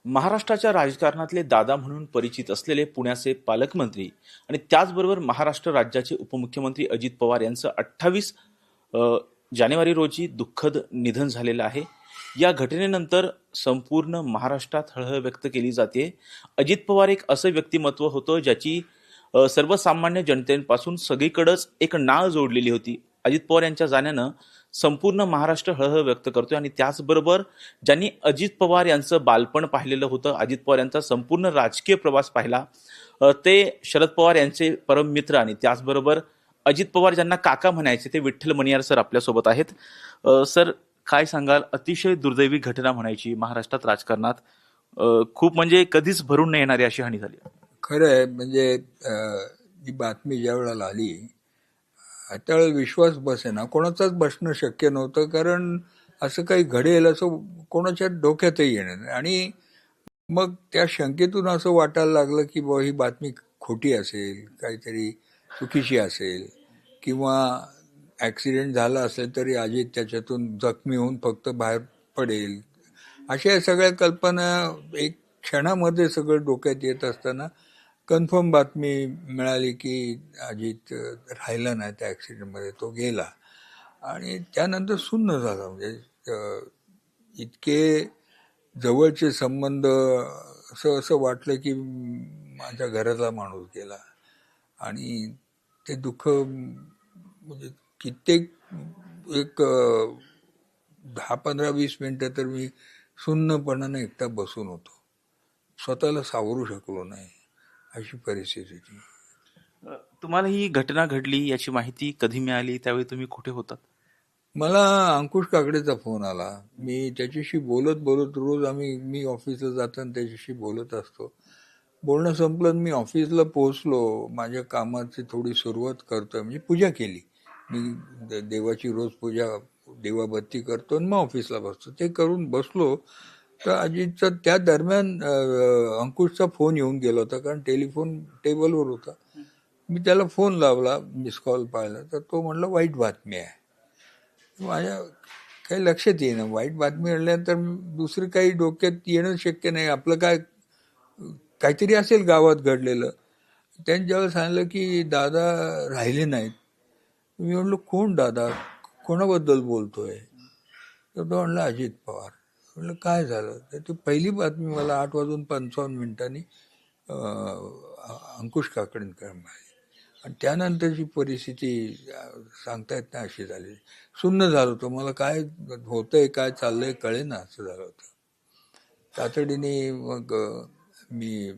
महाराष्ट्राच्या राजकारणातले दादा म्हणून परिचित असलेले पुण्याचे पालकमंत्री आणि त्याचबरोबर महाराष्ट्र राज्याचे उपमुख्यमंत्री अजित पवार यांचं 28 जानेवारी रोजी दुःखद निधन झालेलं आहे. या घटनेनंतर संपूर्ण महाराष्ट्रात हळहळ व्यक्त केली जाते. अजित पवार एक असं व्यक्तिमत्व होतं ज्याची सर्वसामान्य जनतेपासून सगळीकडेच एक नाळ जोडलेली होती. अजित पवार यांच्या जाण्यानं संपूर्ण महाराष्ट्र हळहळ व्यक्त करतोय आणि त्याचबरोबर ज्यांनी अजित पवार यांचं बालपण पाहिलेलं होतं, अजित पवार यांचा संपूर्ण राजकीय प्रवास पाहिला, ते शरद पवार यांचे परम मित्र आणि त्याचबरोबर अजित पवार ज्यांना काका म्हणायचे ते विठ्ठल मणियार सर आपल्यासोबत आहेत. सर, काय सांगाल? अतिशय दुर्दैवी घटना म्हणायची महाराष्ट्रात राजकारणात. खूप म्हणजे कधीच भरून न येणारी अशी हानी झाली. खरं आहे. म्हणजे ही बातमी ज्या वेळेला आली त्यावेळेला विश्वास बसेना, कोणाचाच बसणं शक्य नव्हतं. कारण असं काही घडेल असं कोणाच्या डोक्यातही येणार नाही. आणि मग त्या शंकेतून असं वाटायला लागलं की बुवा ही बातमी खोटी असेल, काहीतरी चुकीची असेल, किंवा ॲक्सिडेंट झाला असेल तरी अजित त्याच्यातून जखमी होऊन फक्त बाहेर पडेल. अशा या सगळ्या कल्पना एक क्षणामध्ये सगळं डोक्यात येत असताना कन्फर्म बातमी मिळाली की अजित राहिला नाही त्या ॲक्सिडेंटमध्ये, तो गेला. आणि त्यानंतर सुन्न झालं. म्हणजे इतके जवळचे संबंध, असं असं वाटलं की माझ्या घरातला माणूस गेला. आणि ते दुःख म्हणजे कित्येक एक 10-15-20 मिनटं तर मी सुन्नपणाने एकटा बसून होतो. स्वतःला सावरू शकलो नाही, अशी परिस्थिती होती. तुम्हाला ही घटना घडली याची माहिती कधी मिळाली? त्यावेळी तुम्ही कुठे होतात? मला अंकुश काकडेचा फोन आला. मी त्याच्याशी बोलत बोलत रोज मी ऑफिसला जाताना त्याच्याशी बोलत असतो. बोलणं संपलं, मी ऑफिसला पोहोचलो. माझ्या कामाची थोडी सुरुवात करतोय, म्हणजे पूजा केली मी. देवाची रोज पूजा, देवाबत्ती करतो आणि मग ऑफिसला बसतो. ते करून बसलो तर अजितचा त्या दरम्यान अंकुशचा फोन येऊन गेला होता. कारण टेलिफोन टेबलवर होता. मी त्याला फोन लावला, मिस कॉल पाहिला तर तो म्हणला वाईट बातमी आहे. माझ्या काही लक्षात येईना. वाईट बातमी आणल्यानंतर दुसरं काही डोक्यात येणं शक्य नाही. आपलं काय काहीतरी असेल गावात घडलेलं. त्यांनी ज्यावेळेस सांगितलं की दादा राहिले नाहीत, मी म्हणलो कोण दादा, कोणाबद्दल बोलतोय? तर तो म्हणला अजित पवार. म्हणलं काय झालं? तर ती पहिली बातमी मला 8:55 अंकुश काकडेंकडे मिळाली. आणि त्यानंतरची परिस्थिती सांगता येत नाही अशी झाली. सुन्न झालं होतं. मला काय होतंय, काय चाललंय कळेना असं झालं होतं. तातडीने मग मी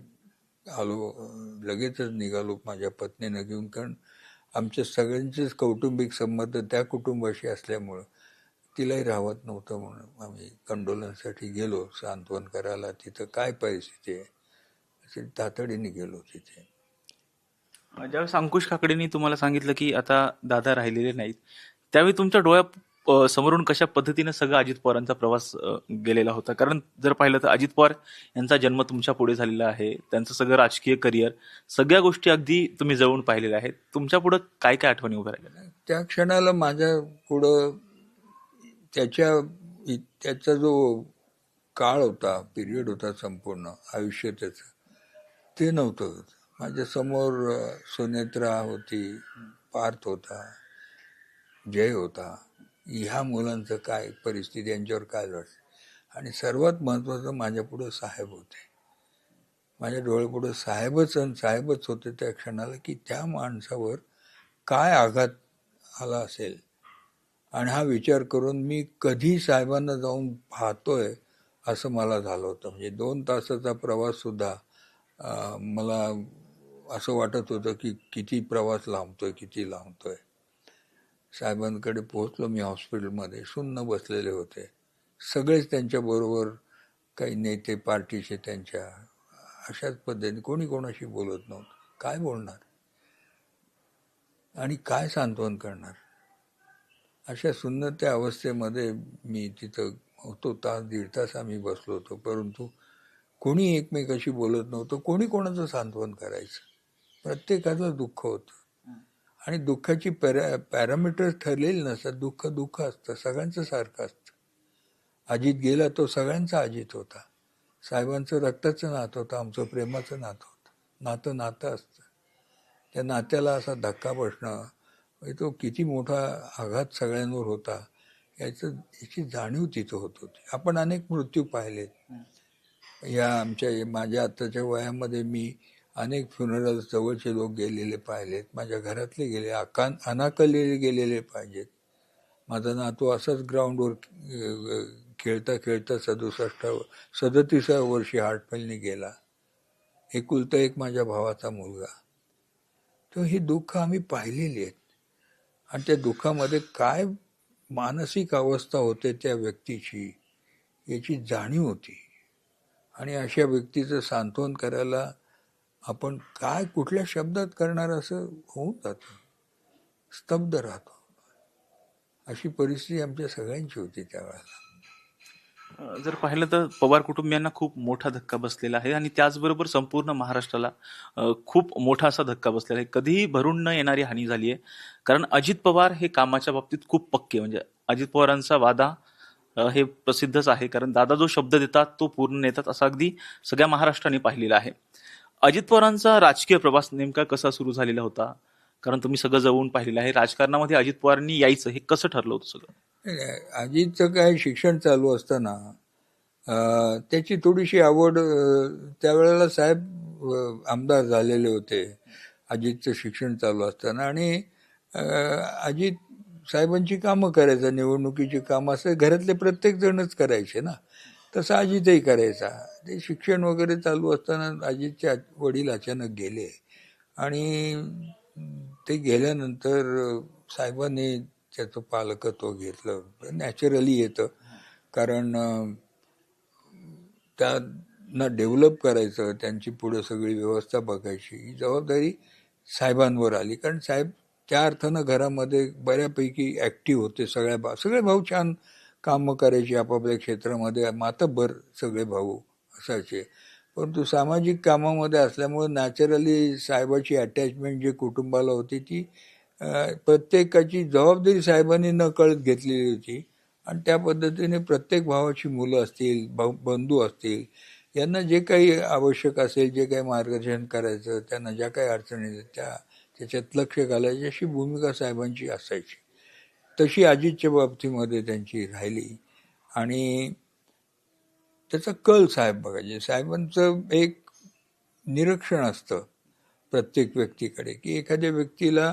आलो, लगेचच निघालो माझ्या पत्नीनं घेऊन. कारण आमच्या सगळ्यांचेच कौटुंबिक संबंध त्या कुटुंबाशी असल्यामुळं तिलाही राहत नव्हतं. म्हणून आम्ही कंडोलन्ससाठी गेलो, सांत्वन करायला. तिथं काय परिस्थिती आहे असे तातडीने गेलो तिथे. ज्यावेळेस अंकुश काकडेंनी तुम्हाला सांगितलं की आता दादा राहिलेले नाहीत, त्यावेळी तुमच्या डोळ्यात समोरून कशा पद्धतीने सगळा अजित पवारांचा प्रवास गेलेला होता? कारण जर पाहिलं तर अजित पवार यांचा जन्म तुमच्या पुढे झालेला आहे, त्यांचं सगळं राजकीय करिअर, सगळ्या गोष्टी अगदी तुम्ही जवळून पाहिलेल्या आहेत. तुमच्या पुढं काय काय आठवणी उभ्या राहिल्या? त्या क्षणाला माझ्या पुढं त्याचा जो काळ होता, पिरियड होता, संपूर्ण आयुष्य त्याचं, ते नव्हतं. माझ्यासमोर सुनेत्रा होती, पार्थ होता, जय होता. ह्या मुलांचं काय परिस्थिती, यांच्यावर काय लढ. आणि सर्वात महत्त्वाचं माझ्यापुढं साहेब होते. माझ्या डोळ्यापुढं साहेबच होते त्या क्षणाला, की त्या माणसावर काय आघात आला असेल. आणि हा विचार करून मी कधी साहेबांना जाऊन पाहतोय असं मला झालं होतं. म्हणजे 2 तासाचा प्रवास सुद्धा मला असं वाटत होतं की किती प्रवास लांबतोय. साहेबांकडे पोहोचलो मी हॉस्पिटलमध्ये. सुन्न बसलेले होते सगळेच त्यांच्याबरोबर, काही नेते पार्टीचे त्यांच्या. अशाच पद्धतीने कोणी कोणाशी बोलत नव्हतं. काय बोलणार आणि काय सांत्वन करणार? अशा सुन्न त्या अवस्थेमध्ये मी तिथं होतो. 1.5 तास आम्ही बसलो होतो. परंतु कोणी एकमेकाशी बोलत नव्हतं. कोणी कोणाचं सांत्वन करायचं? प्रत्येकाचं दुःख होतं. आणि दुःखाची पॅरामीटर्स ठरलेली नसतात. दुःख असतं, सगळ्यांचं सारखं असतं. अजित गेला तो सगळ्यांचा अजित होता, साहेबांचं रक्ताचं नातं होतं, आमचं प्रेमाचं नातं होतं. नातं नातं असतं. त्या नात्याला असा धक्का बसणं, म्हणजे तो किती मोठा आघात सगळ्यांवर होता याची जाणीव तिथं होत होती. आपण अनेक मृत्यू पाहिलेत. माझ्या आत्ताच्या वयामध्ये मी अनेक फ्युनरल जवळचे लोक गेलेले पाहिलेत, माझ्या घरातले गेले, अनाकलेले गेलेले पाहिजेत. माझा नातू असाच ग्राउंडवर खेळता खेळता 37व्या वर्षी हार्ट फेलने गेला. एकुलता एक माझ्या भावाचा मुलगा. तर ही दुःख आम्ही पाहिलेली आहेत. आणि त्या दुःखामध्ये काय मानसिक अवस्था होते त्या व्यक्तीची याची जाणीव होती. आणि अशा व्यक्तीचं सांत्वन करायला आपण काय कुठल्या शब्दात करणार असं होऊन जातं, स्तब्ध राहतो. अशी परिस्थिती आमच्या सगळ्यांची होती त्यावेळेला. जर पाहिलं तर पवार कुटुंबियांना खूप मोठा धक्का बसलेला आहे आणि त्याचबरोबर संपूर्ण महाराष्ट्राला खूप मोठा असा धक्का बसलेला आहे. कधीही भरून न येणारी हानी झाली आहे. कारण अजित पवार हे कामाच्या बाबतीत खूप पक्के, म्हणजे अजित पवारांचा वादा हे प्रसिद्धच आहे. कारण दादा जो शब्द देतात तो पूर्ण नेतात, असं अगदी सगळ्या महाराष्ट्राने पाहिलेलं आहे. अजित पवारांचा राजकीय प्रवास नेमका कसा सुरू झालेला होता? कारण तुम्ही सगळं जवळून पाहिलेलं आहे. राजकारणामध्ये अजित पवारांनी यायचं हे कसं ठरलं होतं सगळं? अजितचं काय शिक्षण चालू असताना त्याची थोडीशी आवड, त्यावेळेला साहेब आमदार झालेले होते अजितचं शिक्षण चालू असताना. आणि अजित साहेबांची कामं करायचा, निवडणुकीची कामं असं घरातले प्रत्येक जणच करायचे ना, तसं अजितही करायचा. ते शिक्षण वगैरे चालू असताना अजितचे वडील अचानक गेले आणि ते गेल्यानंतर साहेबांनी त्याचं पालकत्व घेतलं. नॅचरली येतं, कारण त्यांना डेव्हलप करायचं, त्यांची पुढे सगळी व्यवस्था बघायची ही जबाबदारी साहेबांवर आली. कारण साहेब त्या अर्थानं घरामध्ये बऱ्यापैकी ॲक्टिव्ह होते. सगळे भाऊ छान कामं करायचे आपापल्या क्षेत्रामध्ये, मातब्बर सगळे भाऊ असायचे. परंतु सामाजिक कामामध्ये असल्यामुळे नॅचरली साहेबाची अटॅचमेंट जी कुटुंबाला होती ती प्रत्येकाची जबाबदारी साहेबांनी नकळत घेतलेली होती. आणि त्या पद्धतीने प्रत्येक भावाची मुलं असतील, बंधू असतील, यांना जे काही आवश्यक असेल, जे काही मार्गदर्शन करायचं, त्यांना ज्या काही अडचणी त्याच्यात लक्ष घालायची अशी भूमिका साहेबांची असायची. तशी अजितच्या बाबतीमध्ये त्यांची राहिली. आणि त्याचा कल साहेब बघायचे. साहेबांचं एक निरीक्षण असतं प्रत्येक व्यक्तीकडे, की एखाद्या व्यक्तीला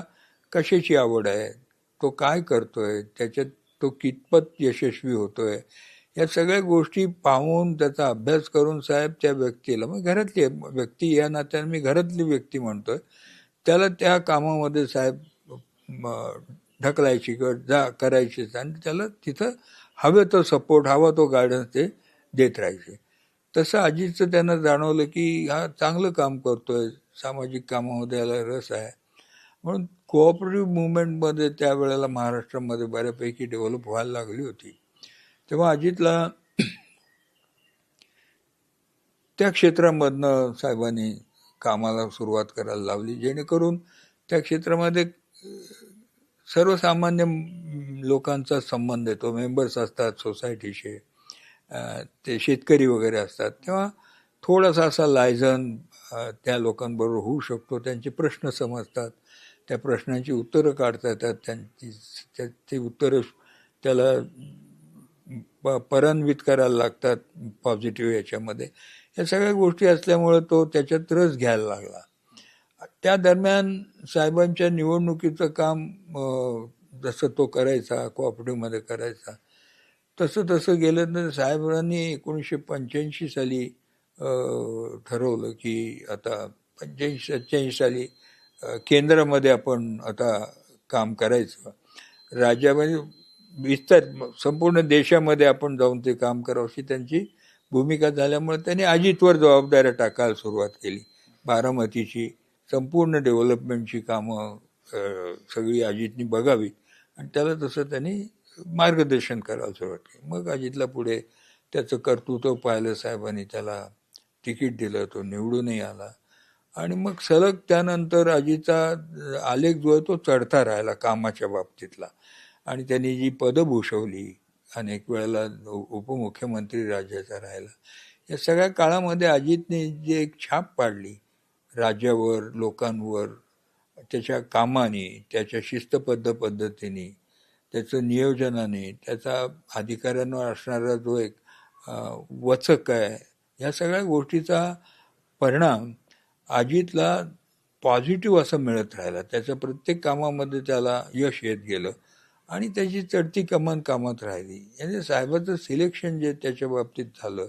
कशाची आवड आहे, तो काय करतोय, त्याच्यात तो कितपत यशस्वी होतोय, या सगळ्या गोष्टी पाहून त्याचा अभ्यास करून साहेब त्या व्यक्तीला, मग घरातली व्यक्ती या नात्याने मी घरातली व्यक्ती म्हणतोय, त्याला त्या कामामध्ये साहेब ढकलायची करायचीच. आणि त्याला तिथं हवं तो सपोर्ट, हवा तो गायडन्स ते देत राहायचे. तसं अजितचं त्यांना जाणवलं की हा चांगलं काम करतोय, सामाजिक कामामध्ये याला रस आहे. म्हणून कोऑपरेटिव्ह मुवमेंटमध्ये त्यावेळेला महाराष्ट्रामध्ये बऱ्यापैकी डेव्हलप व्हायला लागली होती. तेव्हा अजितला त्या क्षेत्रामधनं साहेबांनी कामाला सुरुवात करायला लावली, जेणेकरून त्या क्षेत्रामध्ये सर्वसामान्य लोकांचा संबंध येतो. मेंबर्स असतात सोसायटीचे, ते शेतकरी वगैरे असतात. तेव्हा थोडासा असा लायझन त्या लोकांबरोबर होऊ शकतो. त्यांचे प्रश्न समजतात, त्या प्रश्नांची उत्तरं काढता येतात, ते उत्तरं त्याला परान्वित करायला लागतात पॉझिटिव्ह याच्यामध्ये. या सगळ्या गोष्टी असल्यामुळे तो त्याच्यात रस घ्यायला लागला. त्या दरम्यान साहेबांच्या निवडणुकीचं काम जसं तो करायचा, कोऑपरेटिव्हमध्ये करायचा, तसं गेलं तर साहेबांनी 1985 साली ठरवलं की आता 85-87 साली केंद्रामध्ये आपण आता काम करायचं. राज्यामध्ये विस्तार संपूर्ण देशामध्ये आपण जाऊन ते काम करावं अशी त्यांची भूमिका झाल्यामुळे त्यांनी अजितवर जबाबदाऱ्या टाकायला सुरुवात केली. बारामतीची संपूर्ण डेव्हलपमेंटची कामं सगळी अजितनी बघावी आणि त्याला तसं त्यांनी मार्गदर्शन करायला सुरुवात केली. मग अजितला पुढे त्याचं कर्तृत्व पाहिलं साहेबांनी, त्याला तिकीट दिलं, तो निवडूनही आला. आणि मग सलग त्यानंतर अजितचा आलेख जो आहे तो चढता राहिला कामाच्या बाबतीतला. आणि त्यांनी जी पदं भूषवली, अनेक वेळेला उपमुख्यमंत्री राज्याचा राहिला, या सगळ्या काळामध्ये अजितने जे एक छाप पाडली राज्यावर, लोकांवर, त्याच्या कामाने, त्याच्या शिस्तबद्ध पद्धतीने, त्याचं नियोजनाने, त्याचा अधिकाऱ्यांवर असणारा जो एक वचक आहे, या सगळ्या गोष्टीचा परिणाम अजितला पॉझिटिव्ह असं मिळत राहिला. त्याच्या प्रत्येक कामामध्ये त्याला यश येत गेलं आणि त्याची चढती कमान कामात राहिली. म्हणजे साहेबाचं सिलेक्शन जे त्याच्या बाबतीत झालं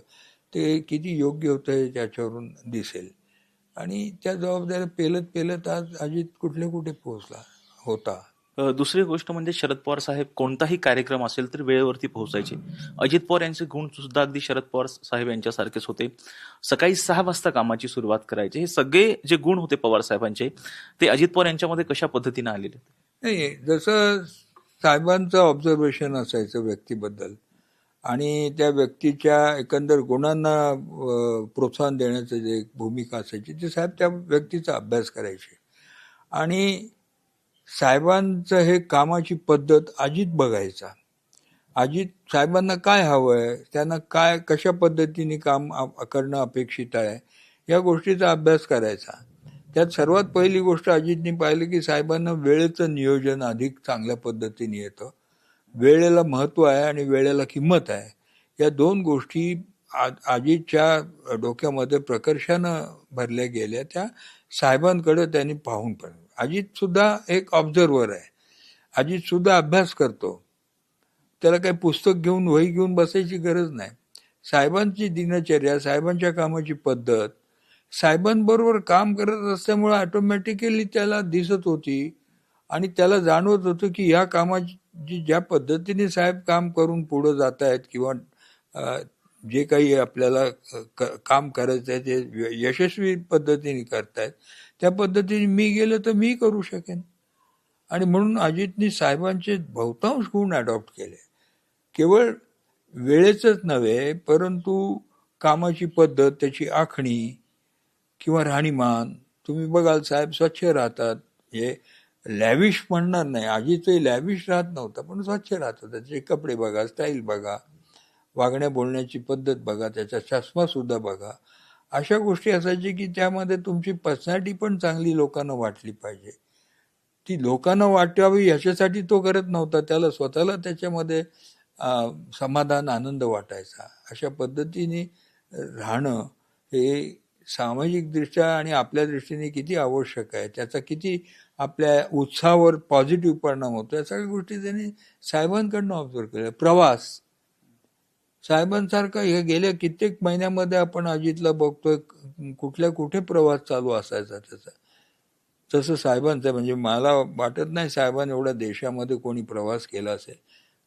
ते किती योग्य होतं हे त्याच्यावरून दिसेल. आणि त्या जबाबदाऱ्या पेलत पेलत आज अजित कुठले कुठे पोहोचला होता. दुसरी गोष्ट म्हणजे शरद पवार साहेब कोणताही कार्यक्रम असेल तर वेळेवरती पोहोचायचे. अजित पवार यांचे गुण सुद्धा अगदी शरद पवार साहेब यांच्यासारखेच होते. सकाळी 6 वाजता कामाची सुरुवात करायचे. हे सगळे जे गुण होते पवार साहेबांचे ते अजित पवार यांच्यामध्ये कशा पद्धतीने आलेले? नाही, जसं साहेबांचं ऑब्झर्वेशन असायचं व्यक्तीबद्दल आणि त्या व्यक्तीच्या एकंदर गुणांना प्रोत्साहन देण्याचं जे भूमिका असायची ते साहेब त्या व्यक्तीचा अभ्यास करायचे. आणि साहेबांचं हे कामाची पद्धत अजित बघायचा. अजित साहेबांना काय हवंय, त्यांना काय कशा पद्धतीने काम करणं अपेक्षित आहे या गोष्टीचा अभ्यास करायचा. त्यात सर्वात पहिली गोष्ट अजितनी पाहिली की साहेबांना वेळेचं नियोजन अधिक चांगल्या पद्धतीने येतं. वेळेला महत्व आहे आणि वेळेला किंमत आहे. या दोन गोष्टी अजितच्या डोक्यामध्ये प्रकर्षानं भरल्या गेल्या. त्या साहेबांकडे त्यांनी पाहून पण अजित सुद्धा एक ऑब्झर्वर आहे. अजित सुद्धा अभ्यास करतो. त्याला काही पुस्तक घेऊन वही घेऊन बसायची गरज नाही. साहेबांची दिनचर्या, साहेबांच्या कामाची पद्धत, साहेबांबरोबर काम करत असल्यामुळे ऑटोमॅटिकली त्याला दिसत होती आणि त्याला जाणवत होतं की ह्या कामाची ज्या पद्धतीने साहेब काम करून पुढे जात आहेत किंवा जे काही आपल्याला काम करायचं आहे ते यशस्वी पद्धतीने करतायत त्या पद्धतीने मी गेलो तर मी करू शकेन. आणि म्हणून अजितनी साहेबांचे बहुतांश गुण अडॉप्ट केले. केवळ वेळेचंच नव्हे परंतु कामाची पद्धत, त्याची आखणी किंवा राहणीमान. तुम्ही बघाल साहेब स्वच्छ राहतात. हे लॅविश म्हणणार नाही, अजितही लॅविश राहत नव्हता पण स्वच्छ राहतात. त्याचे कपडे बघा, स्टाईल बघा, वागण्या बोलण्याची पद्धत बघा, त्याचा चष्मा सुद्धा बघा. अशा गोष्टी असायची की त्यामध्ये तुमची पर्सनॅलिटी पण चांगली लोकांना वाटली पाहिजे. ती लोकांना वाटावी याच्यासाठी तो करत नव्हता. त्याला स्वतःला त्याच्यामध्ये समाधान, आनंद वाटायचा. अशा पद्धतीने राहणं हे सामाजिक दृष्ट्या आणि आपल्या दृष्टीने किती आवश्यक आहे, त्याचा किती आपल्या उत्साहावर पॉझिटिव्ह परिणाम होतो, या सगळ्या गोष्टी त्यांनी साहेबांकडनं ऑब्झर्व केल्या. प्रवास साहेबांसारखा हे गेल्या कित्येक महिन्यामध्ये आपण अजितला बघतोय कुठल्या कुठे प्रवास चालू असायचा त्याचा. तसं साहेबांचं म्हणजे मला वाटत नाही साहेबांनी एवढ्या देशामध्ये कोणी प्रवास केला असेल.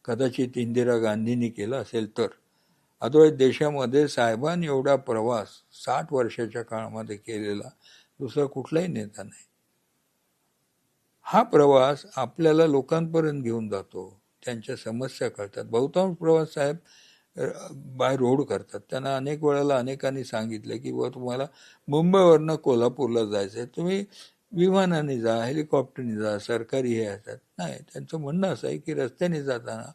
कदाचित इंदिरा गांधींनी केला असेल तर. अदरवाईज देशामध्ये साहेबांनी एवढा प्रवास 60 वर्षाच्या काळामध्ये केलेला दुसरा कुठलाही नेता नाही. हा प्रवास आपल्याला लोकांपर्यंत घेऊन जातो, त्यांच्या समस्या कळतात. बहुतांश प्रवास साहेब बाय रोड करतात. त्यांना अनेक वेळेला अनेकांनी सांगितलं की बुवा तुम्हाला मुंबईवरनं कोल्हापूरला जायचं आहे, तुम्ही विमानाने जा, हेलिकॉप्टरने जा, सरकारी हे असतात. नाही, त्यांचं म्हणणं असं आहे की रस्त्याने जाताना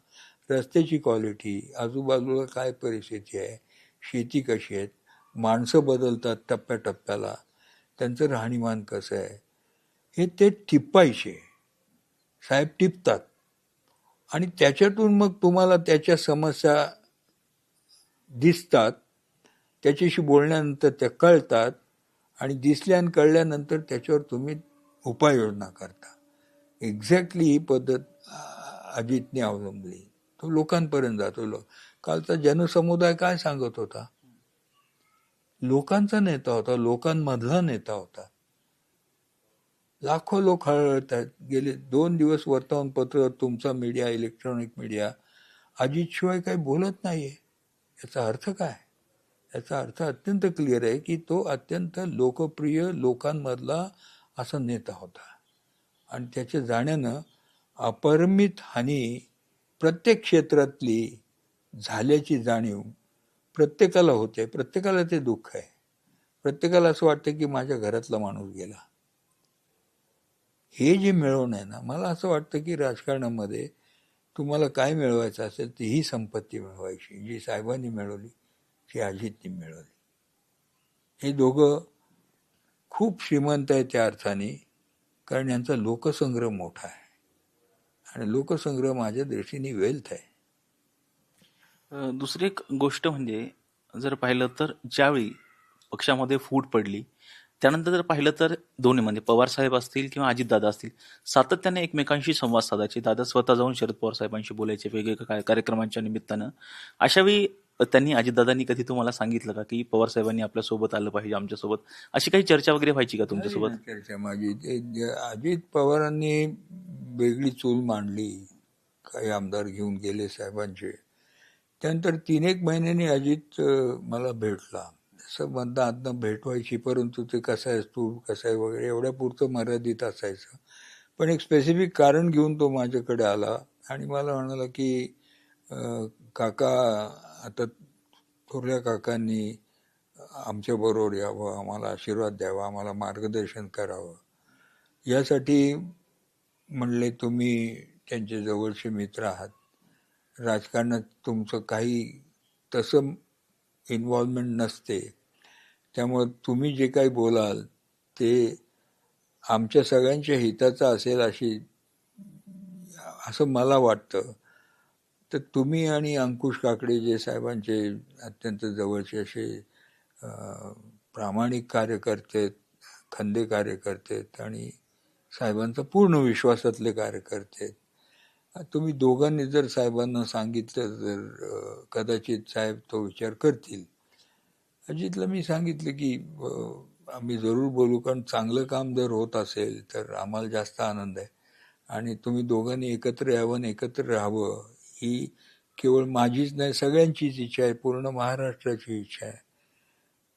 रस्त्याची क्वालिटी, आजूबाजूला काय परिस्थिती आहे, शेती कशी आहेत, माणसं बदलतात टप्प्याटप्प्याला, त्यांचं राहणीमान कसं आहे, हे ते टिपायचे. साहेब टिपतात आणि त्याच्यातून मग तुम्हाला त्याच्या समस्या दिसतात, त्याच्याशी बोलल्यानंतर त्या कळतात आणि दिसल्या आणि कळल्यानंतर त्याच्यावर तुम्ही उपाययोजना करता. एक्झॅक्टली ही पद्धत अजितने अवलंबली. तो लोकांपर्यंत जातो. कालचा जनसमुदाय काय सांगत होता? लोकांचा नेता होता, लोकांमधला नेता होता. लाखो लोक हळहळत आहेत. गेले 2 दिवस वर्तमानपत्र, तुमचा मीडिया, इलेक्ट्रॉनिक मीडिया अजितशिवाय काही बोलत नाहीये. याचा अर्थ काय? याचा अर्थ अत्यंत क्लिअर आहे की तो अत्यंत लोकप्रिय, लोकांमधला असा नेता होता आणि त्याच्या जाण्यानं अपरिमित हानी प्रत्येक क्षेत्रातली झाल्याची जाणीव प्रत्येकाला होते. प्रत्येकाला ते दुःख आहे. प्रत्येकाला असं वाटतं की माझ्या घरातला माणूस गेला. हे जे मिळवणं आहे ना, मला असं वाटतं की राजकारणामध्ये तुम्हाला काय मिळवायचं असेल तर ही संपत्ती मिळवायची जी साहेबांनी मिळवली ती अजितनी मिळवली. हे दोघं खूप श्रीमंत आहेत त्या अर्थाने, कारण यांचा लोकसंग्रह मोठा आहे आणि लोकसंग्रह माझ्या दृष्टीने वेल्थ आहे. दुसरी एक गोष्ट म्हणजे जर पाहिलं तर ज्यावेळी पक्षामध्ये फूट पडली त्यानंतर जर पाहिलं तर दोन्ही म्हणजे पवार साहेब असतील किंवा अजितदादा असतील सातत्याने एकमेकांशी संवाद साधायचे. दादा स्वतः जाऊन शरद पवार साहेबांशी बोलायचे वेगवेगळ्या कार्यक्रमांच्या निमित्तानं. अशावेळी त्यांनी अजितदादांनी कधी तुम्हाला सांगितलं का की पवार साहेबांनी आपल्या सोबत आलं पाहिजे आमच्यासोबत, अशी काही चर्चा वगैरे व्हायची का झाली तुमच्यासोबत? ना चर्चा माझी. अजित पवारांनी वेगळी चूल मांडली, काही आमदार घेऊन गेले साहेबांचे. त्यानंतर 3-1 महिन्यांनी अजित मला भेटला. असं मधनं अधनं भेट व्हायची, परंतु ते कसं आहेस तू, कसं आहे वगैरे एवढ्या पुरतं मर्यादित असायचं. पण एक स्पेसिफिक कारण घेऊन तो माझ्याकडे आला आणि मला म्हणाला की काका, आता थोरल्या काकांनी आमच्याबरोबर यावं, आम्हाला आशीर्वाद द्यावा, आम्हाला मार्गदर्शन करावं. यासाठी म्हणले तुम्ही त्यांचे जवळचे मित्र आहात, राजकारणात तुमचं काही तसं इन्व्हॉल्वमेंट नसते, त्यामुळे तुम्ही जे काही बोलाल ते आमच्या सगळ्यांच्या हिताचं असेल असं मला वाटतं. तर तुम्ही आणि अंकुश काकडे जे साहेबांचे अत्यंत जवळचे असे प्रामाणिक कार्यकर्ते, खंदे कार्यकर्ते आणि साहेबांचा पूर्ण विश्वासातले कार्यकर्ते, तुम्ही दोघांनी जर साहेबांना सांगितलं तर कदाचित साहेब तो विचार करतील. अजितला मी सांगितलं की आम्ही जरूर बोलू, कारण चांगलं काम जर होत असेल तर आम्हाला जास्त आनंद आहे आणि तुम्ही दोघांनी एकत्र यावं आणि एकत्र राहावं ही केवळ माझीच नाही सगळ्यांचीच इच्छा आहे, पूर्ण महाराष्ट्राची इच्छा आहे.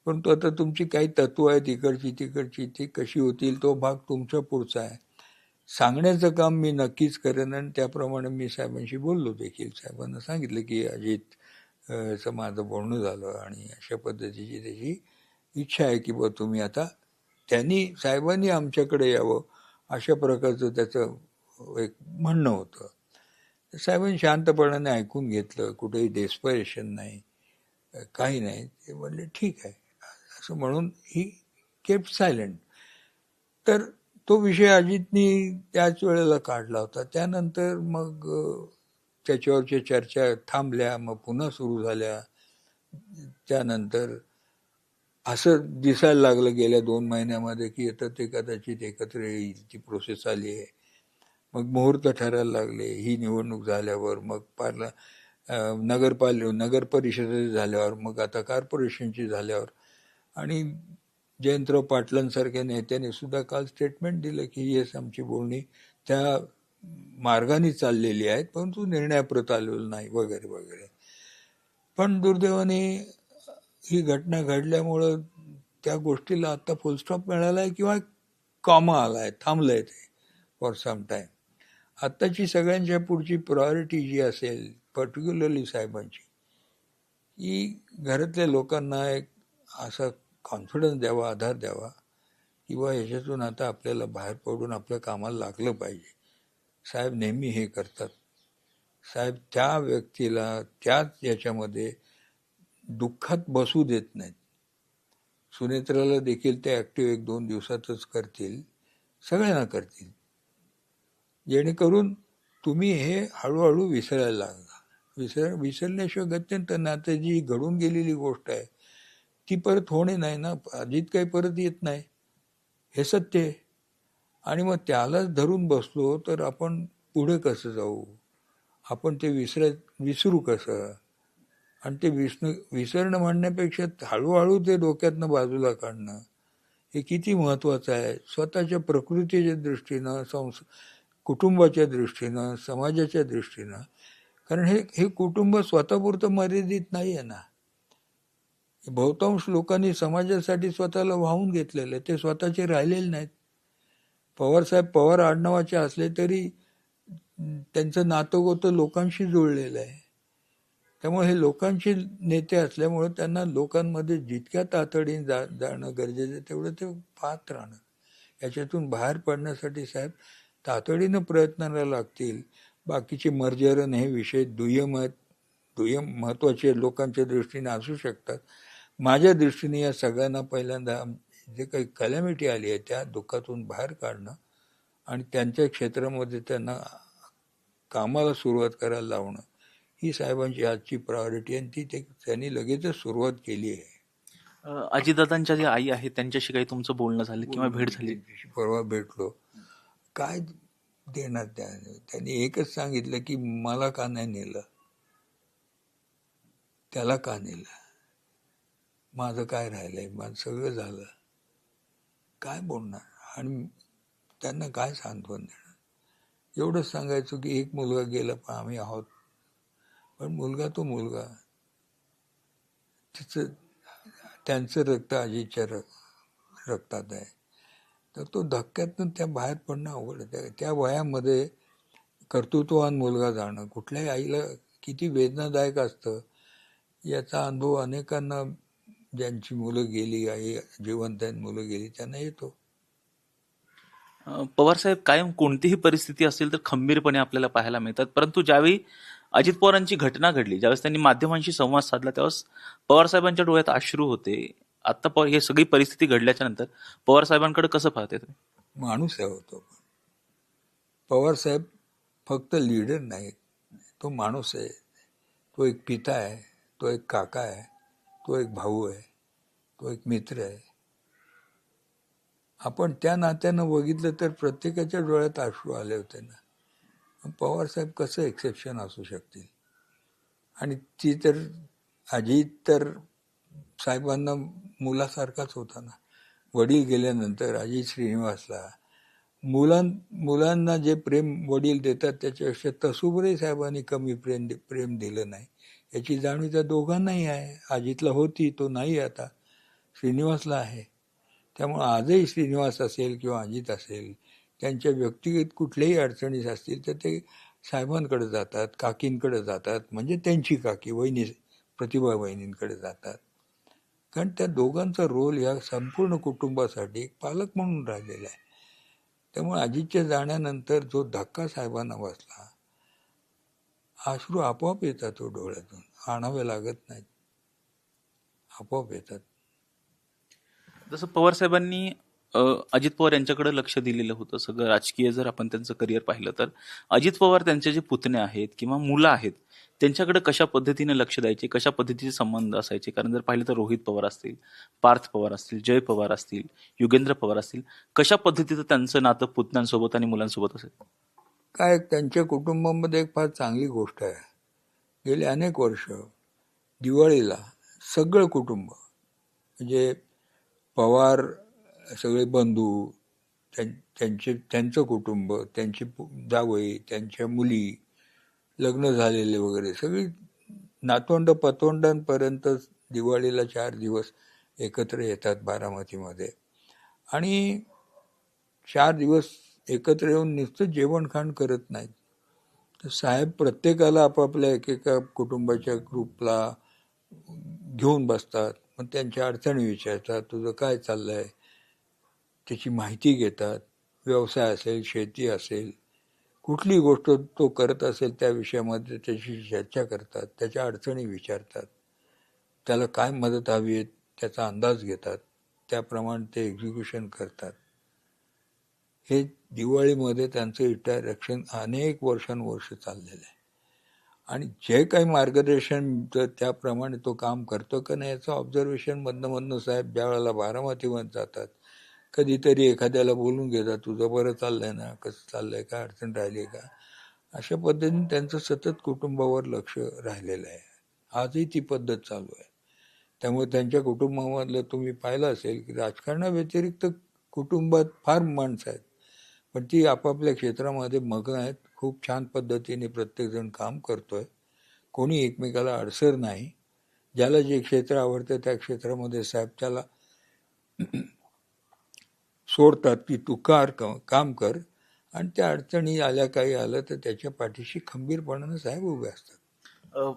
परंतु आता तुमची काही तत्व आहेत इकडची तिकडची, ती कशी होतील तो भाग तुमच्या पुढचा आहे. सांगण्याचं काम मी नक्कीच करेन आणि त्याप्रमाणे मी साहेबांशी बोललो देखील. साहेबांना सांगितलं की अजित चं माझं बोलणं झालं आणि अशा पद्धतीची त्याची इच्छा आहे की तुम्ही आता, साहेबांनी आमच्याकडे यावं अशा प्रकारचं त्याचं एक म्हणणं होतं. साहेबांनी शांतपणाने ऐकून घेतलं, कुठेही डेस्परेशन नाही, काही नाही. ते म्हणले ठीक आहे असं म्हणून ही केप्ट सायलेंट. तर तो विषय अजितनी त्याच वेळेला काढला होता. त्यानंतर मग त्याच्यावरच्या चर्चा थांबल्या, मग पुन्हा सुरू झाल्या. त्यानंतर असं दिसायला लागलं गेल्या 2 महिन्यामध्ये की आता ते कदाचित एकत्र येईल, ती प्रोसेस आली आहे. मग मुहूर्त ठरायला लागले. ही निवडणूक झाल्यावर मग नगर परिषदेची झाल्यावर, मग आता कॉर्पोरेशनची झाल्यावर, आणि जयंतराव पाटलांसारख्या नेत्याने सुद्धा काल स्टेटमेंट दिलं की येस आमची बोलणी त्या मार्गाने चाललेली आहेत, परंतु निर्णयाप्रत आलेलं नाही वगैरे वगैरे. पण दुर्दैवाने ही घटना घडल्यामुळं त्या गोष्टीला आता फुलस्टॉप मिळालाय किंवा कॉमा आलाय, थांबलंय ते फॉर सम टाइम. आत्ताची सगळ्यांच्या पुढची प्रायोरिटी जी असेल, पर्टिक्युलरली साहेबांची, की घरातल्या लोकांना एक असा कॉन्फिडन्स द्यावा, आधार द्यावा किंवा ह्याच्यातून आता आपल्याला बाहेर पडून आपल्या कामाला लागलं पाहिजे. साहेब नेहमी हे करतात. साहेब त्या व्यक्तीला त्याच याच्यामध्ये दुःखात बसू देत नाहीत. सुनेत्राला देखील ते ऍक्टिव्ह 1-2 दिवसातच करतील, सगळ्यांना करतील, जेणेकरून तुम्ही हे हळूहळू विसरायला लागला. विसरल्याशिवाय गत्यंतर नाही. आता जी घडून गेलेली गोष्ट आहे ती परत होणे नाही ना. अजित काही परत येत नाही, हे सत्य आहे. आणि मग त्यालाच धरून बसलो तर आपण पुढे कसं जाऊ, आपण ते विसरू कसं. आणि ते विसरणं म्हणण्यापेक्षा हळूहळू ते डोक्यातनं बाजूला काढणं हे किती महत्वाचं आहे, स्वतःच्या प्रकृतीच्या दृष्टीनं, कुटुंबाच्या दृष्टीनं, समाजाच्या दृष्टीनं. कारण हे कुटुंब स्वतःपुरतं मर्यादित नाही आहे ना. बहुतांश लोकांनी समाजासाठी स्वतःला वाहून घेतलेलं आहे, ते स्वतःचे राहिलेले नाहीत. पवारसाहेब पवार आडनावाचे असले तरी त्यांचं नातं लोकांशी जुळलेलं आहे. त्यामुळे हे लोकांचे नेते असल्यामुळे त्यांना लोकांमध्ये जितक्या तातडीने जाणं गरजेचं आहे तेवढं ते पाहत राहणं. याच्यातून बाहेर पडण्यासाठी साहेब तातडीनं प्रयत्नाला लागतील. बाकीचे मर्जर हे विषय दुय्यम आहेत, दुय्यम महत्वाचे लोकांच्या दृष्टीने असू शकतात. माझ्या दृष्टीने या सगळ्यांना पहिल्यांदा जे काही कलॅमिटी आली आहे त्या दुःखातून बाहेर काढणं आणि त्यांच्या क्षेत्रामध्ये त्यांना कामाला सुरुवात करायला लावणं ही साहेबांची आजची प्रायोरिटी आणि त्यांनी लगेचच सुरुवात केली आहे. अजितदादांच्या जे आई आहेत त्यांच्याशी काही तुमचं बोलणं झालं किंवा भेट झाली? परवा भेटलो. काय देणार त्यांनी एकच सांगितलं की मला का नाही नेलं, त्याला का नेलं, माझं काय राहिलंय, माझं सगळं झालं, काय बोलणार आणि त्यांना काय सांत्वन देणार. एवढंच सांगायचो की एक मुलगा गेला पण आम्ही आहोत. पण मुलगा तो मुलगा, त्यांचं रक्त अजितच्या रक्तात आहे. तर तो धक्क्यातून त्या बाहेर पडणं अवघड आहे. त्या वयामध्ये कर्तृत्ववान मुलगा जाणं कुठल्याही आईला किती वेदनादायक असतं याचा अनुभव अनेकांना, ज्यांची मुलं गेली, आई जिवंत आहेत, मुलं गेली, त्यांना येतो. पवारसाहेब कायम कोणतीही परिस्थिती असेल तर खंबीरपणे आपल्याला पाहायला मिळतात, परंतु ज्यावेळी अजित पवारांची घटना घडली, ज्यावेळेस त्यांनी माध्यमांशी संवाद साधला, त्यावेळेस पवारसाहेबांच्या डोळ्यात अश्रू होते. आता हे सगळी परिस्थिती घडल्याच्या नंतर पवारसाहेबांकडे कसं पाहते तुम्ही? माणूस आहे होतो. पवारसाहेब फक्त लीडर नाहीत, तो माणूस आहे. तो एक पिता आहे, तो एक काका आहे, तो एक भाऊ आहे, तो एक मित्र आहे. आपण त्या नात्यानं बघितलं तर प्रत्येकाच्या डोळ्यात अश्रू आले होते ना. पवारसाहेब कसं एक्सेप्शन असू शकतील. आणि ती तर अजित तर साहेबांना मुलासारखाच होता ना. वडील गेल्यानंतर अजित श्रीनिवासला मुलांना जे प्रेम वडील देतात त्याच्यापेक्षा तसुभरही साहेबांनी कमी प्रेम दिलं नाही याची जाणीव त्या दोघांनाही आहे. अजितला होती, तो नाही आता, श्रीनिवासला आहे. त्यामुळे आजही श्रीनिवास असेल किंवा अजित असेल, त्यांच्या व्यक्तिगत कुठल्याही अडचणीस असतील तर ते साहेबांकडे जातात, काकींकडे जातात, म्हणजे त्यांची काकी वहिनी प्रतिभा वहिनींकडे जातात. कारण त्या दोघांचा रोल या संपूर्ण कुटुंबासाठी एक पालक म्हणून राहिलेला आहे. त्यामुळे अजितच्या जाण्यानंतर जो धक्का साहेबांना बसला, अश्रू आपोआप येतात तो डोळ्यातून, आणावे लागत नाहीत, आपोआप येतात. जसं पवारसाहेबांनी अजित पवार यांच्याकडे लक्ष दिलेलं होतं, सगळं राजकीय जर आपण त्यांचं करिअर पाहिलं तर अजित पवार त्यांचे जे पुतणे आहेत किंवा मुलं आहेत त्यांच्याकडे कशा पद्धतीने लक्ष द्यायचे, कशा पद्धतीचे संबंध असायचे? कारण जर पाहिलं तर रोहित पवार असतील, पार्थ पवार असतील, जय पवार असतील, युगेंद्र पवार असतील, कशा पद्धतीचं त्यांचं नातं पुतण्यांसोबत आणि मुलांसोबत असेल? काय त्यांच्या कुटुंबामध्ये एक फार चांगली गोष्ट आहे. गेली अनेक वर्ष दिवाळीला सगळं कुटुंब, म्हणजे पवार सगळे बंधू, त्यांचं कुटुंब, त्यांची जावई, त्यांच्या मुली, लग्न झालेले वगैरे सगळी नातवंड पतवंडांपर्यंत दिवाळीला 4 दिवस एकत्र येतात बारामतीमध्ये. आणि 4 दिवस एकत्र येऊन नुसतं जेवण खाण करत नाहीत. तर साहेब प्रत्येकाला आपापल्या एकेका कुटुंबाच्या ग्रुपला घेऊन बसतात, मग त्यांच्या अडचणी विचारतात, तुझं काय चाललंय, त्याची माहिती घेतात. व्यवसाय असेल, शेती असेल, कुठली गोष्ट तो करत असेल त्या विषयामध्ये त्याची चर्चा करतात, त्याच्या अडचणी विचारतात, त्याला काय मदत हवी आहे त्याचा अंदाज घेतात, त्याप्रमाणे ते एक्झिक्युशन करतात. हे दिवाळीमध्ये त्यांचं इंटरॅक्शन अनेक वर्षानुवर्ष चाललेलं आहे. आणि जे काही मार्गदर्शन त्याप्रमाणे तो काम करतो का नाही याचं ऑब्झर्वेशन मधनं साहेब ज्या वेळेला बारामतीमध्ये जातात, कधीतरी एखाद्याला बोलून घेतात, तुझं बरं चाललंय ना, कसं चाललंय, काय अडचण राहिली का, अशा पद्धतीने त्यांचं सतत कुटुंबावर लक्ष राहिलेलं आहे. आजही ती पद्धत चालू आहे. त्यामुळे त्यांच्या कुटुंबामधलं तुम्ही पाहिलं असेल की राजकारणाव्यतिरिक्त कुटुंबात फार माणसं आहेत, पण ती आपापल्या क्षेत्रामध्ये मग्न आहेत. खूप छान पद्धतीने प्रत्येकजण काम करतोय, कोणी एकमेकाला अडसर नाही. ज्याला जे क्षेत्र आवडतं त्या क्षेत्रामध्ये साहेब त्याला सोडतात की तू काम कर, आणि त्या अडचणी आल्या काही आलं तर त्याच्या पाठीशी खंबीरपणानं साहेब उभे असतात.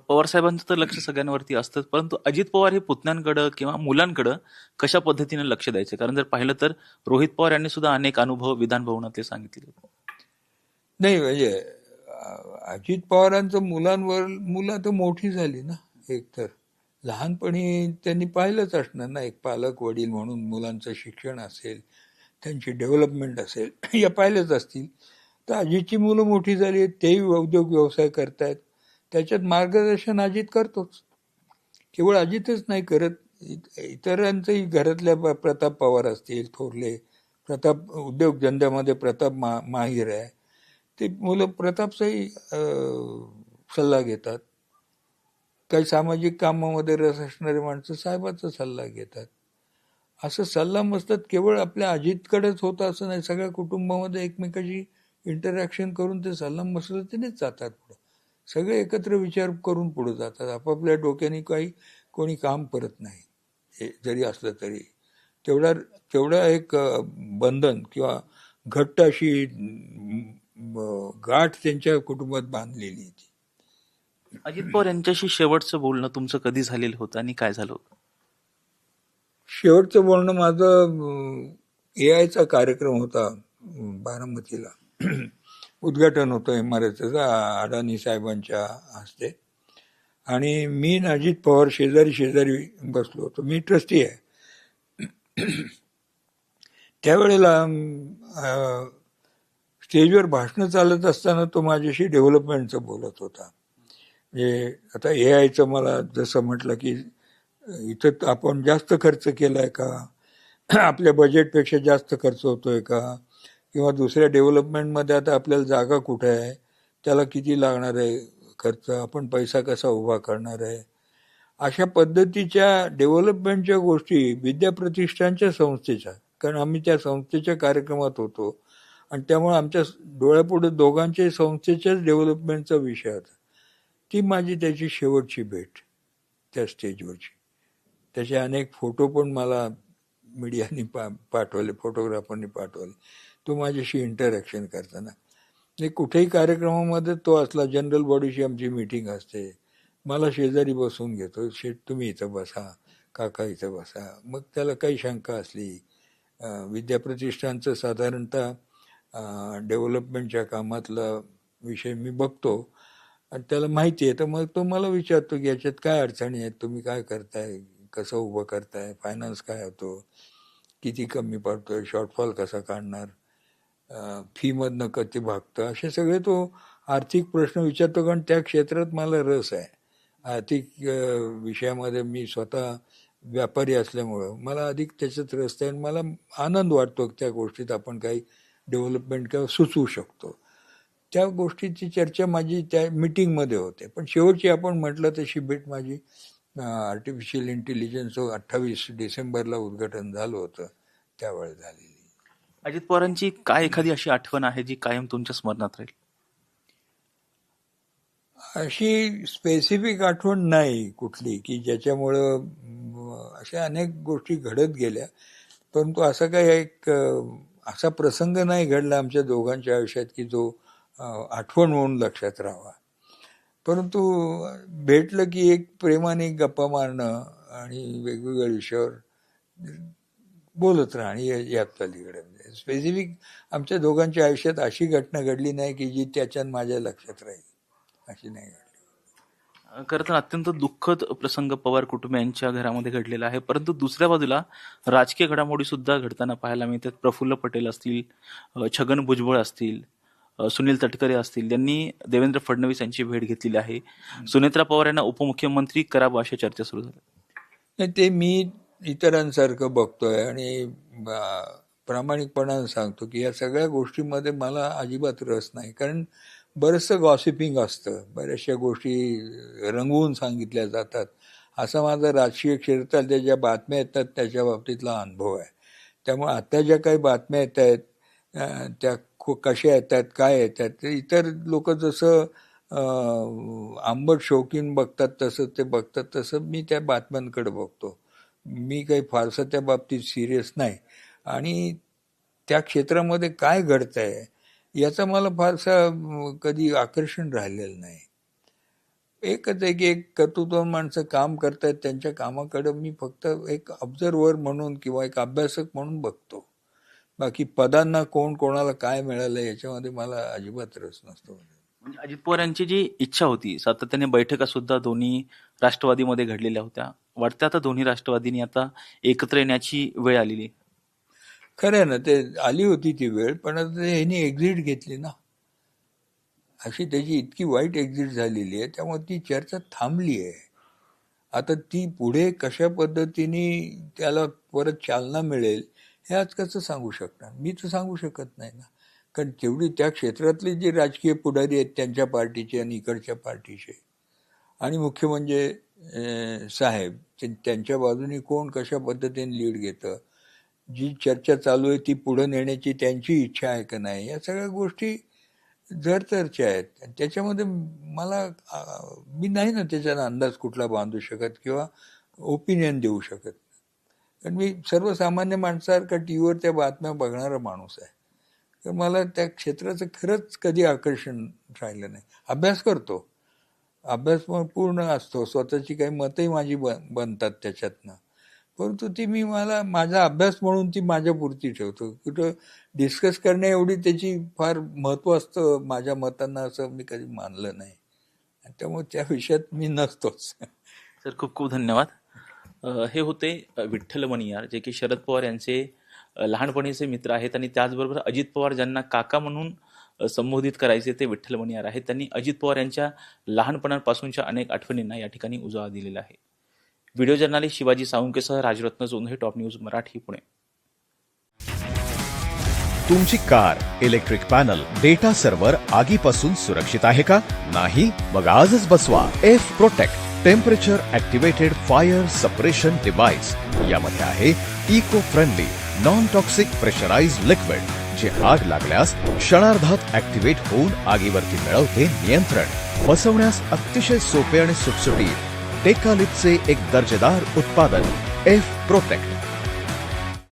पवार साहेबांचं तर लक्ष सगळ्यांवरती असतं, परंतु अजित पवार हे पुतण्यांकडं किंवा मुलांकडं कशा पद्धतीने लक्ष द्यायचे? कारण जर पाहिलं तर रोहित पवार यांनी सुद्धा अनेक अनुभव विधान भवनातले सांगितले. नाही म्हणजे अजित पवारांचं मुलं तर मोठी झाली ना. एकतर लहानपणी त्यांनी पाहिलंच असणार ना, एक पालक वडील म्हणून मुलांचं शिक्षण असेल, त्यांची डेव्हलपमेंट असेल, या पाहिलंच असतील. तर अजितची मुलं मोठी झाली आहेत, तेही उद्योग व्यवसाय करतायत, त्याच्यात मार्गदर्शन अजित करतोच. केवळ अजितच नाही करत, इतरांचंही घरातल्या प्रताप पवार असतील, थोरले प्रताप उद्योगधंद्यामध्ये प्रताप माहीर आहे, ते मुलं प्रतापचाही सल्ला घेतात. काही सामाजिक कामामध्ये रस असणारे माणसं साहेबाचा सल्ला घेतात. असं सल्ला मसलत केवळ आपल्या अजितकडेच होतं असं नाही, सगळ्या कुटुंबामध्ये एकमेकाशी इंटरॅक्शन करून ते सल्ला मसलतीनेच जातात पुढं. सगळे एकत्र विचार करून पुढे जातात. आपापल्या डोक्याने काही कोणी काम करत नाही, हे जरी असलं तरी. तेवढा तेवढा एक बंधन किंवा घट्ट अशी गाठ त्यांच्या कुटुंबात बांधलेली ती. अजित पवार यांच्याशी शेवटचं बोलणं तुमचं कधी झालेलं होतं आणि काय झालं होतं? शेवटचं बोलणं माझं AI चा कार्यक्रम होता बारामतीला. उद्घाटन होतं इमारतीचं अडाणी साहेबांच्या हस्ते, आणि मी आणि अजित पवार शेजारी शेजारी बसलो होतो. मी ट्रस्टी आहे. त्यावेळेला स्टेजवर भाषणं चालत असताना तो माझ्याशी डेव्हलपमेंटचं बोलत होता. म्हणजे आता AI मला जसं म्हटलं की इथं आपण जास्त खर्च केलाय का, आपल्या बजेटपेक्षा जास्त खर्च होतोय का, किंवा दुसऱ्या डेव्हलपमेंटमध्ये आता आपल्याला जागा कुठे आहे, त्याला किती लागणार आहे खर्च, आपण पैसा कसा उभा करणार आहे, अशा पद्धतीच्या डेव्हलपमेंटच्या गोष्टी विद्याप्रतिष्ठानच्या संस्थेच्या, कारण आम्ही त्या संस्थेच्या कार्यक्रमात होतो आणि त्यामुळे आमच्या डोळ्यापुढे दोघांच्या संस्थेच्याच डेव्हलपमेंटचा विषय होता. ती माझी त्याची शेवटची भेट त्या स्टेजवरची. त्याचे अनेक फोटो पण मला मीडियाने पाठवले, फोटोग्राफरनी पाठवले. तो माझ्याशी इंटरॅक्शन करताना, म्हणजे कुठेही कार्यक्रमामध्ये तो असला, जनरल बॉडीची आमची मीटिंग असते, मला शेजारी बसून घेतो. शेठ तुम्ही इथं बसा, काका इथं बसा. मग त्याला काही शंका असली, विद्याप्रतिष्ठानचं साधारणतः डेव्हलपमेंटच्या कामातला विषय मी बघतो आणि त्याला माहिती आहे, तर मग तो मला विचारतो की याच्यात काय अडचणी आहेत, तुम्ही काय करताय, कसं उभं करताय, फायनान्स काय होतो, किती कमी पडतोय, शॉर्टफॉल कसा काढणार, फीमधनं किती भागतं, असे सगळे तो आर्थिक प्रश्न विचारतो. कारण त्या क्षेत्रात मला रस आहे. आर्थिक विषयामध्ये मी स्वतः व्यापारी असल्यामुळं मला अधिक त्याच्यात रस आहे आणि मला आनंद वाटतो त्या गोष्टीत आपण काही डेव्हलपमेंट किंवा सुचवू शकतो. त्या गोष्टीची चर्चा माझी त्या मीटिंगमध्ये होते. पण शेवटची आपण म्हटलं तशी भेट माझी आर्टिफिशियल इंटेलिजन्स 28 डिसेंबरला उद्घाटन झालं होतं, त्यावेळेस झालेली. अजित पवारांची काय एखादी अशी आठवण आहे जी कायम तुमच्या स्मरणात राहील? अशी स्पेसिफिक आठवण नाही कुठली की ज्याच्यामुळं अशा अनेक गोष्टी घडत गेल्या, परंतु असा काही एक असा प्रसंग नाही घडला आमच्या दोघांच्या आयुष्यात की जो आठवण म्हणून लक्षात राहावा. परंतु भेटलं की एक प्रेमाने गप्पा मारणं आणि वेगवेगळ्या विषयावर बोलत राहणं यात पलीकडे. स्पेसिफिक आमच्या दोघांच्या आयुष्यात अशी घटना घडली नाही की जी त्याच्यात माझ्या लक्षात राहील, अशी नाही घडली. खरं तर अत्यंत दुःखद प्रसंग पवार कुटुंबियांच्या घरामध्ये घडलेला आहे, परंतु दुसऱ्या बाजूला राजकीय घडामोडी सुद्धा घडताना पाहायला मिळतात. प्रफुल्ल पटेल असतील, छगन भुजबळ असतील, सुनील तटकरे असतील, यांनी देवेंद्र फडणवीस यांची भेट घेतलेली आहे. सुनेत्रा पवार यांना उपमुख्यमंत्री करावं अशा चर्चा सुरू झाल्या. नाही, ते मी इतरांसारखं बघतोय आणि प्रामाणिकपणाने सांगतो की या सगळ्या गोष्टीमध्ये मला अजिबात रस नाही. कारण बरंचसं गॉसिपिंग असतं, बऱ्याचशा गोष्टी रंगवून सांगितल्या जातात. असा माझा राजकीय क्षेत्रात ज्या बातम्या येतात त्याच्या बाबतीतला अनुभव आहे. त्यामुळे आता ज्या काही बातम्या येत आहेत त्या कशा येतात, काय येतात, ते इतर लोक जसं आंबट शौकीन बघतात तसं ते बघतात, तसं मी त्या बातम्यांकडे बघतो. मी काही फारसं त्या बाबतीत सिरियस नाही आणि त्या क्षेत्रामध्ये काय घडतंय याचा मला फारसा कधी आकर्षण राहिलेलं नाही. एकच आहे की एक कर्तृत्ववान माणसं काम करतायत, त्यांच्या कामाकडे मी फक्त एक ऑब्झर्वर म्हणून किंवा एक अभ्यासक म्हणून बघतो. बाकी पदांना कोण कोणाला काय मिळालं याच्यामध्ये मला अजिबात रस नसतो. म्हणजे अजित पवार यांची जी इच्छा होती, सातत्याने बैठका सुद्धा दोन्ही राष्ट्रवादीमध्ये घडलेल्या होत्या. वाटतं आता दोन्ही राष्ट्रवादींनी आता एकत्र येण्याची वेळ आलेली आहे. खरं आहे ना, ते आली होती ती वेळ, पण आता ह्यांनी एक्झिट घेतली ना, अशी त्याची इतकी वाईट एक्झिट झालेली आहे, त्यामुळे ती चर्चा थांबली आहे. आता ती पुढे कशा पद्धतीने त्याला परत चालना मिळेल हे आज कसं सांगू शकणार? मी तर सांगू शकत नाही ना, कारण तेवढी त्या क्षेत्रातले जे राजकीय पुढारी आहेत त्यांच्या पार्टीचे आणि इकडच्या पार्टीचे, आणि मुख्य म्हणजे साहेब, त्यांच्या बाजूने कोण कशा पद्धतीने लीड घेतं, जी चर्चा चालू आहे ती पुढे नेण्याची त्यांची इच्छा आहे का नाही, या सगळ्या गोष्टी जरतरच्या आहेत. त्याच्यामध्ये मी नाही ना त्याच्यानं अंदाज कुठला बांधू शकत किंवा ओपिनियन देऊ शकत. कारण मी सर्वसामान्य माणसासारखा टी व्हीवर त्या बातम्या बघणारा माणूस आहे, तर मला त्या क्षेत्राचं खरंच कधी आकर्षण राहिलं नाही. अभ्यास करतो, अभ्यास पूर्ण असतो, स्वतःची काही मतही माझी बनतात त्याच्यातनं, परंतु ती मला माझा अभ्यास म्हणून ती माझ्यापुरती ठेवतो. कुठं डिस्कस करण्या एवढी त्याची फार महत्त्व असतं माझ्या मतांना असं मी कधी मानलं नाही, त्यामुळे त्या विषयात मी नसतोच. सर, खूप खूप धन्यवाद. हे होते विठ्ठल मणियार, जे की शरद पवार यांचे लहानपणीचे मित्र आहेत आणि त्याचबरोबर अजित पवार ज्यांना काका म्हणून संबोधित करायचे ते विठ्ठल मणियार आहेत. त्यांनी अजित पवार यांच्या लहानपणापासूनच्या अनेक आठवणींना या ठिकाणी उजाळा दिलेला आहे. व्हिडिओ जर्नालिस्ट शिवाजी साळुंकेसह राजरत्न जोंधळे, टॉप न्यूज मराठी, पुणे. तुमची car, electric panel, data server आगीपासून सुरक्षित आहे का? नाही? मग आजच बसवा F protect temperature activated fire suppression device. यामध्ये आहे eco friendly non toxic pressurised liquid, जे आग लागल्यास क्षणार्धात ऍक्टिव्हेट होऊन आगीवरती मिळवते नियंत्रण. बसवण्यास अतिशय सोपे आणि सुटसुटीत टेकालिपचे एक दर्जेदार उत्पादन एफ प्रोटेक्ट.